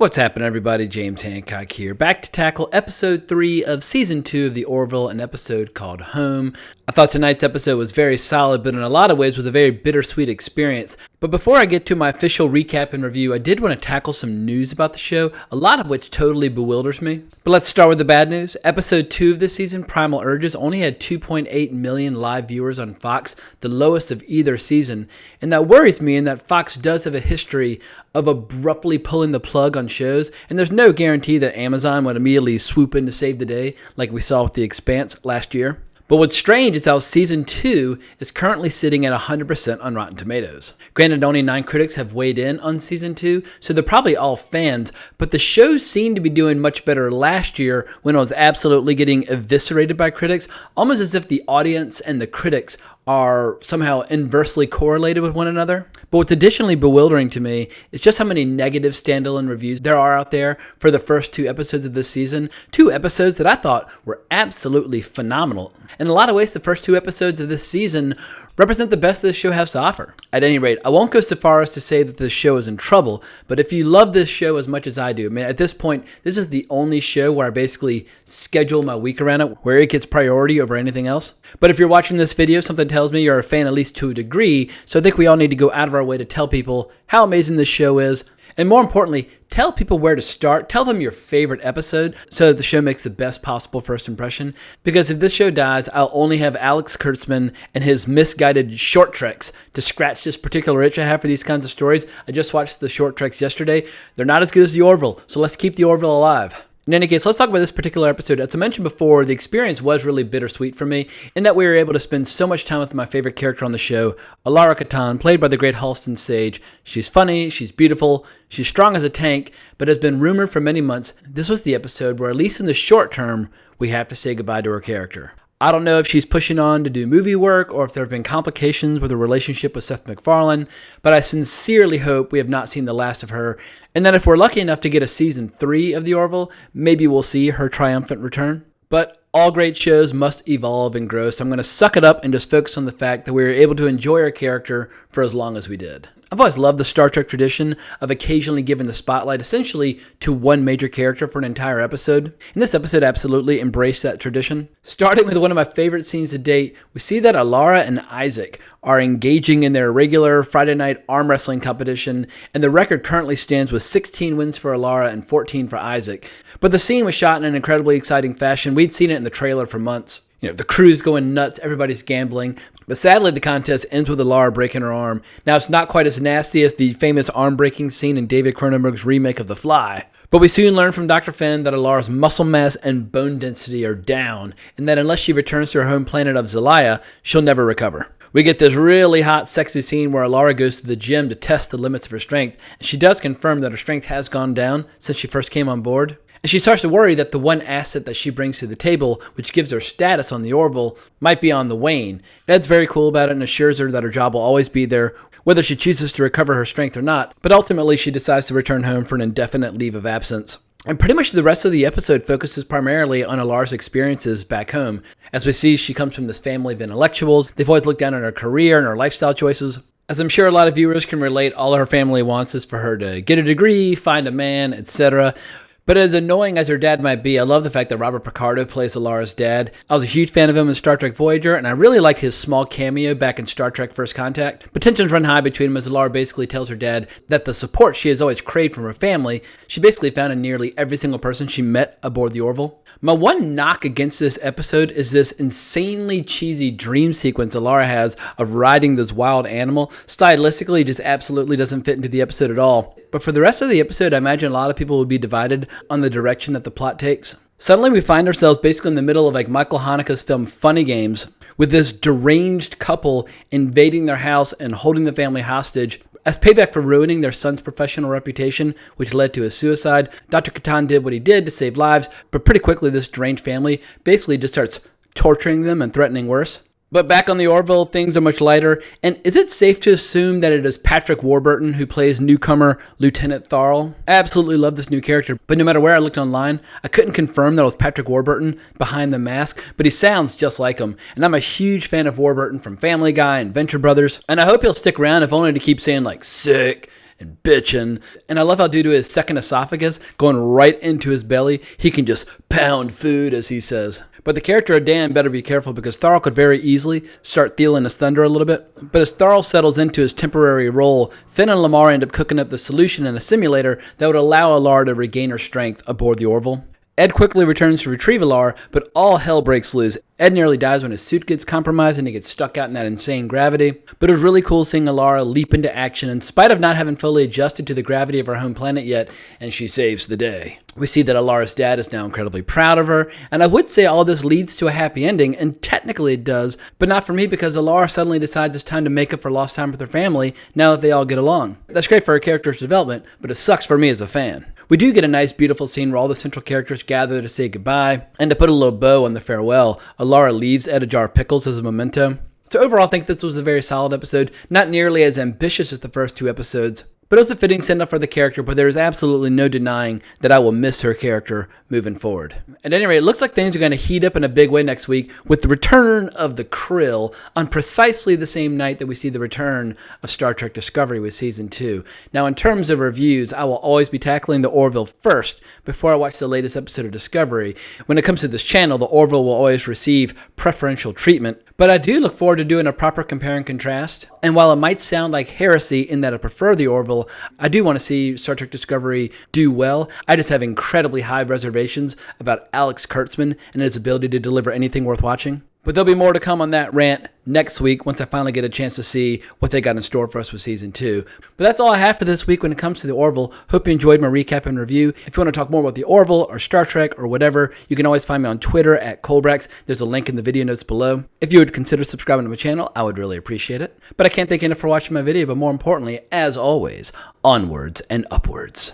What's happening, everybody? James Hancock here, back to tackle episode 3 of season 2 of the Orville, an episode called Home. I thought tonight's episode was very solid, but in a lot of ways was a very bittersweet experience. But before I get to my official recap and review, I did want to tackle some news about the show, a lot of which totally bewilders me. But let's start with the bad news. Episode 2 of this season, Primal Urges, only had 2.8 million live viewers on Fox, the lowest of either season. And that worries me in that Fox does have a history of abruptly pulling the plug on shows, and there's no guarantee that Amazon would immediately swoop in to save the day like we saw with The Expanse last year. But what's strange is how season 2 is currently sitting at 100% on Rotten Tomatoes. Granted, only 9 critics have weighed in on season 2, so they're probably all fans, but the show seemed to be doing much better last year when it was absolutely getting eviscerated by critics, almost as if the audience and the critics are somehow inversely correlated with one another. But what's additionally bewildering to me is just how many negative standalone reviews there are out there for the first 2 episodes of this season. 2 episodes that I thought were absolutely phenomenal. In a lot of ways, the first 2 episodes of this season represent the best this show has to offer. At any rate, I won't go so far as to say that this show is in trouble, but if you love this show as much as I do, I mean, at this point, this is the only show where I basically schedule my week around it, where it gets priority over anything else. But if you're watching this video, something tells me you're a fan at least to a degree, so I think we all need to go out of our way to tell people how amazing this show is, and more importantly, tell people where to start. Tell them your favorite episode so that the show makes the best possible first impression. Because if this show dies, I'll only have Alex Kurtzman and his misguided short treks to scratch this particular itch I have for these kinds of stories. I just watched the short treks yesterday. They're not as good as the Orville, so let's keep the Orville alive. In any case, let's talk about this particular episode. As I mentioned before, the experience was really bittersweet for me in that we were able to spend so much time with my favorite character on the show, Alara, played by the great Halston Sage. She's funny, she's beautiful, she's strong as a tank, but has been rumored for many months this was the episode where, at least in the short term, we have to say goodbye to her character. I don't know if she's pushing on to do movie work or if there have been complications with her relationship with Seth MacFarlane, but I sincerely hope we have not seen the last of her, and that if we're lucky enough to get a season 3 of The Orville, maybe we'll see her triumphant return. But all great shows must evolve and grow, so I'm going to suck it up and just focus on the fact that we were able to enjoy her character for as long as we did. I've always loved the Star Trek tradition of occasionally giving the spotlight essentially to one major character for an entire episode, and this episode absolutely embraced that tradition. Starting with one of my favorite scenes to date, we see that Alara and Isaac are engaging in their regular Friday night arm wrestling competition, and the record currently stands with 16 wins for Alara and 14 for Isaac. But the scene was shot in an incredibly exciting fashion. We'd seen it in the trailer for months. You know, the crew's going nuts, everybody's gambling. But sadly, the contest ends with Alara breaking her arm. Now, it's not quite as nasty as the famous arm-breaking scene in David Cronenberg's remake of The Fly. But we soon learn from Dr. Finn that Alara's muscle mass and bone density are down, and that unless she returns to her home planet of Xelaya, she'll never recover. We get this really hot, sexy scene where Alara goes to the gym to test the limits of her strength, and she does confirm that her strength has gone down since she first came on board. And she starts to worry that the one asset that she brings to the table, which gives her status on the Orville, might be on the wane. Ed's very cool about it and assures her that her job will always be there, whether she chooses to recover her strength or not, but ultimately she decides to return home for an indefinite leave of absence. And pretty much the rest of the episode focuses primarily on Alara's experiences back home. As we see, she comes from this family of intellectuals. They've always looked down on her career and her lifestyle choices. As I'm sure a lot of viewers can relate, all her family wants is for her to get a degree, find a man, etc. But as annoying as her dad might be, I love the fact that Robert Picardo plays Alara's dad. I was a huge fan of him in Star Trek Voyager, and I really liked his small cameo back in Star Trek First Contact. But tensions run high between them as Alara basically tells her dad that the support she has always craved from her family, she basically found in nearly every single person she met aboard the Orville. My one knock against this episode is this insanely cheesy dream sequence Alara has of riding this wild animal. Stylistically, it just absolutely doesn't fit into the episode at all. But for the rest of the episode, I imagine a lot of people will be divided on the direction that the plot takes. Suddenly, we find ourselves basically in the middle of like Michael Haneke's film Funny Games, with this deranged couple invading their house and holding the family hostage. As payback for ruining their son's professional reputation, which led to his suicide, Dr. Catan did what he did to save lives, but pretty quickly this deranged family basically just starts torturing them and threatening worse. But back on the Orville, things are much lighter, and is it safe to assume that it is Patrick Warburton who plays newcomer Lieutenant Tharl? I absolutely love this new character, but no matter where I looked online, I couldn't confirm that it was Patrick Warburton behind the mask, but he sounds just like him, and I'm a huge fan of Warburton from Family Guy and Venture Brothers, and I hope he'll stick around if only to keep saying like, sick, and bitching. And I love how due to his second esophagus going right into his belly, he can just pound food, as he says. But the character of Dan better be careful because Tharl could very easily start feeling his thunder a little bit. But as Tharl settles into his temporary role, Finn and Lamar end up cooking up the solution in a simulator that would allow Alara to regain her strength aboard the Orville. Ed quickly returns to retrieve Alara, but all hell breaks loose. Ed nearly dies when his suit gets compromised and he gets stuck out in that insane gravity. But it was really cool seeing Alara leap into action in spite of not having fully adjusted to the gravity of her home planet yet, and she saves the day. We see that Alara's dad is now incredibly proud of her, and I would say all this leads to a happy ending, and technically it does, but not for me because Alara suddenly decides it's time to make up for lost time with her family now that they all get along. That's great for her character's development, but it sucks for me as a fan. We do get a nice, beautiful scene where all the central characters gather to say goodbye, and to put a little bow on the farewell, Alara leaves Ed a jar of pickles as a memento. So overall, I think this was a very solid episode, not nearly as ambitious as the first two episodes, but it was a fitting send-off for the character, but there is absolutely no denying that I will miss her character moving forward. At any rate, it looks like things are going to heat up in a big way next week with the return of the Krill on precisely the same night that we see the return of Star Trek Discovery with Season 2. Now, in terms of reviews, I will always be tackling the Orville first before I watch the latest episode of Discovery. When it comes to this channel, the Orville will always receive preferential treatment, but I do look forward to doing a proper compare and contrast. And while it might sound like heresy in that I prefer the Orville, I do want to see Star Trek Discovery do well. I just have incredibly high reservations about Alex Kurtzman and his ability to deliver anything worth watching. But there'll be more to come on that rant next week once I finally get a chance to see what they got in store for us with Season 2. But that's all I have for this week when it comes to the Orville. Hope you enjoyed my recap and review. If you want to talk more about the Orville or Star Trek or whatever, you can always find me on Twitter at Colbrax. There's a link in the video notes below. If you would consider subscribing to my channel, I would really appreciate it. But I can't thank you enough for watching my video, but more importantly, as always, onwards and upwards.